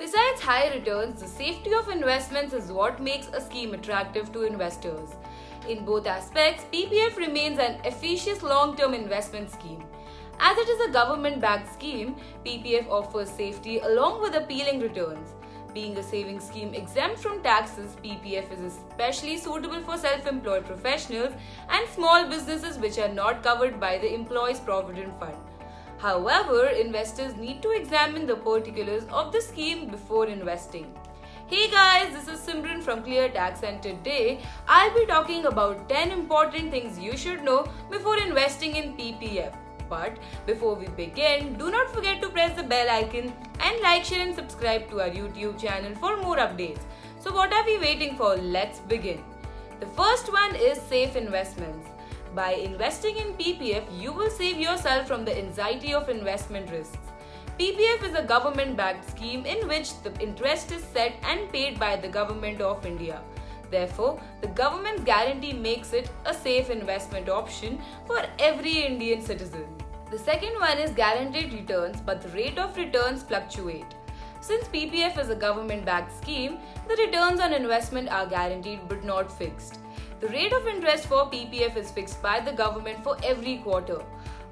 Besides high returns, the safety of investments is what makes a scheme attractive to investors. In both aspects, PPF remains an efficient long-term investment scheme. As it is a government-backed scheme, PPF offers safety along with appealing returns. Being a savings scheme exempt from taxes, PPF is especially suitable for self-employed professionals and small businesses which are not covered by the Employees Provident Fund. However, investors need to examine the particulars of the scheme before investing. Hey guys, this is Simran from ClearTax and today I'll be talking about 10 important things you should know before investing in PPF. But before we begin, do not forget to press the bell icon and like, share and subscribe to our YouTube channel for more updates. So what are we waiting for? Let's begin. The first one is safe investments. By investing in PPF, you will save yourself from the anxiety of investment risks. PPF is a government-backed scheme in which the interest is set and paid by the Government of India. Therefore, the government's guarantee makes it a safe investment option for every Indian citizen. The second one is guaranteed returns, but the rate of returns fluctuate. Since PPF is a government-backed scheme, the returns on investment are guaranteed but not fixed. The rate of interest for PPF is fixed by the government for every quarter.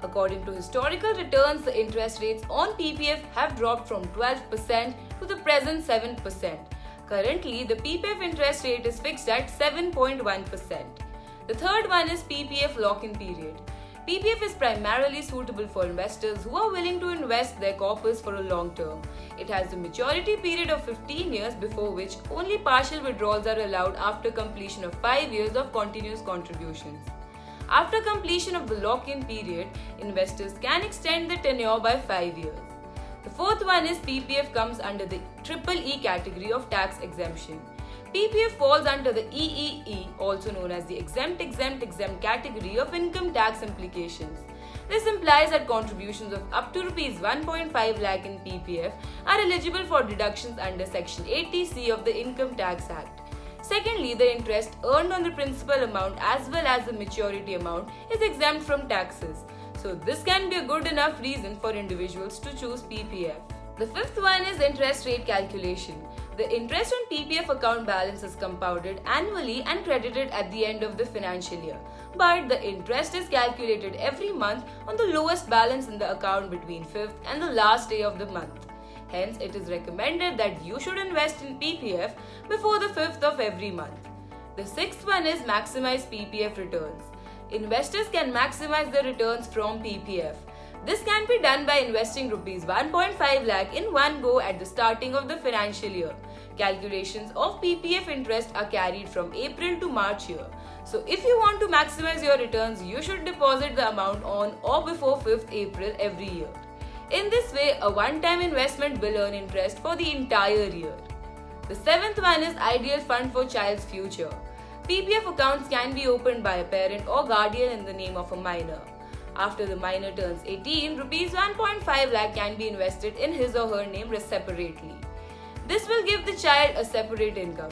According to historical returns, the interest rates on PPF have dropped from 12% to the present 7%. Currently, the PPF interest rate is fixed at 7.1%. The third one is PPF lock-in period. PPF is primarily suitable for investors who are willing to invest their corpus for a long term. It has a maturity period of 15 years before which only partial withdrawals are allowed after completion of 5 years of continuous contributions. After completion of the lock-in period, investors can extend the tenure by 5 years. The fourth one is PPF comes under the EEE category of tax exemption. PPF falls under the EEE, also known as the exempt category of income tax implications. This implies that contributions of up to Rs 1.5 lakh in PPF are eligible for deductions under Section 80C of the Income Tax Act. Secondly, the interest earned on the principal amount as well as the maturity amount is exempt from taxes. So this can be a good enough reason for individuals to choose PPF. The fifth one is interest rate calculation. The interest on PPF account balance is compounded annually and credited at the end of the financial year. But the interest is calculated every month on the lowest balance in the account between 5th and the last day of the month. Hence, it is recommended that you should invest in PPF before the 5th of every month. The sixth one is maximize PPF returns. Investors can maximize their returns from PPF. This can be done by investing Rs 1.5 lakh in one go at the starting of the financial year. Calculations of PPF interest are carried from April to March year. So if you want to maximize your returns, you should deposit the amount on or before 5th April every year. In this way, a one-time investment will earn interest for the entire year. The seventh one is ideal fund for child's future. PPF accounts can be opened by a parent or guardian in the name of a minor. After the minor turns 18, Rs 1.5 lakh can be invested in his or her name separately. This will give the child a separate income.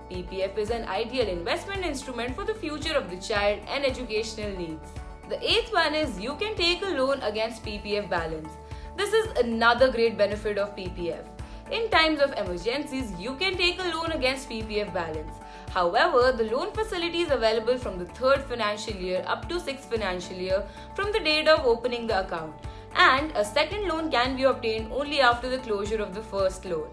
PPF is an ideal investment instrument for the future of the child and educational needs. The eighth one is you can take a loan against PPF balance. This is another great benefit of PPF. In times of emergencies, you can take a loan against PPF balance. However, the loan facility is available from the 3rd financial year up to 6th financial year from the date of opening the account, and a second loan can be obtained only after the closure of the first loan.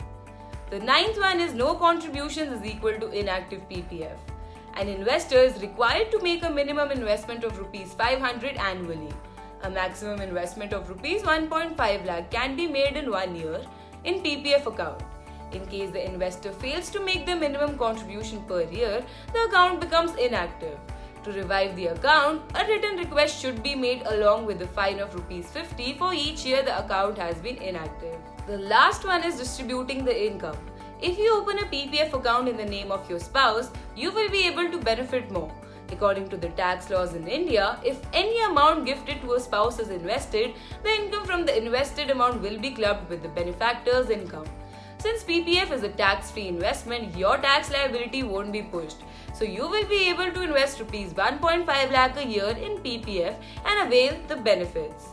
The ninth one is no contributions is equal to inactive PPF. An investor is required to make a minimum investment of Rs 500 annually. A maximum investment of Rs 1.5 lakh can be made in 1 year in PPF account. In case the investor fails to make the minimum contribution per year, the account becomes inactive. To revive the account, a written request should be made along with a fine of Rs 50 for each year the account has been inactive. The last one is distributing the income. If you open a PPF account in the name of your spouse, you will be able to benefit more. According to the tax laws in India, if any amount gifted to a spouse is invested, the income from the invested amount will be clubbed with the benefactor's income. Since PPF is a tax-free investment, your tax liability won't be pushed. So you will be able to invest Rs 1.5 lakh a year in PPF and avail the benefits.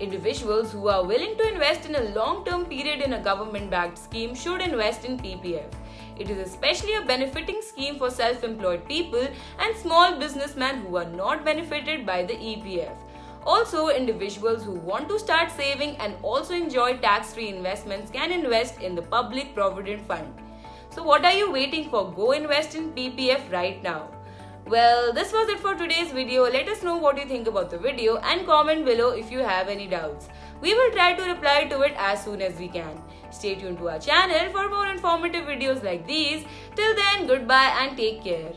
Individuals who are willing to invest in a long-term period in a government-backed scheme should invest in PPF. It is especially a benefiting scheme for self-employed people and small businessmen who are not benefited by the EPF. Also, individuals who want to start saving and also enjoy tax-free investments can invest in the Public Provident Fund. So what are you waiting for? Go invest in PPF right now. Well, this was it for today's video. Let us know what you think about the video and comment below if you have any doubts. We will try to reply to it as soon as we can. Stay tuned to our channel for more informative videos like these. Till then, goodbye and take care.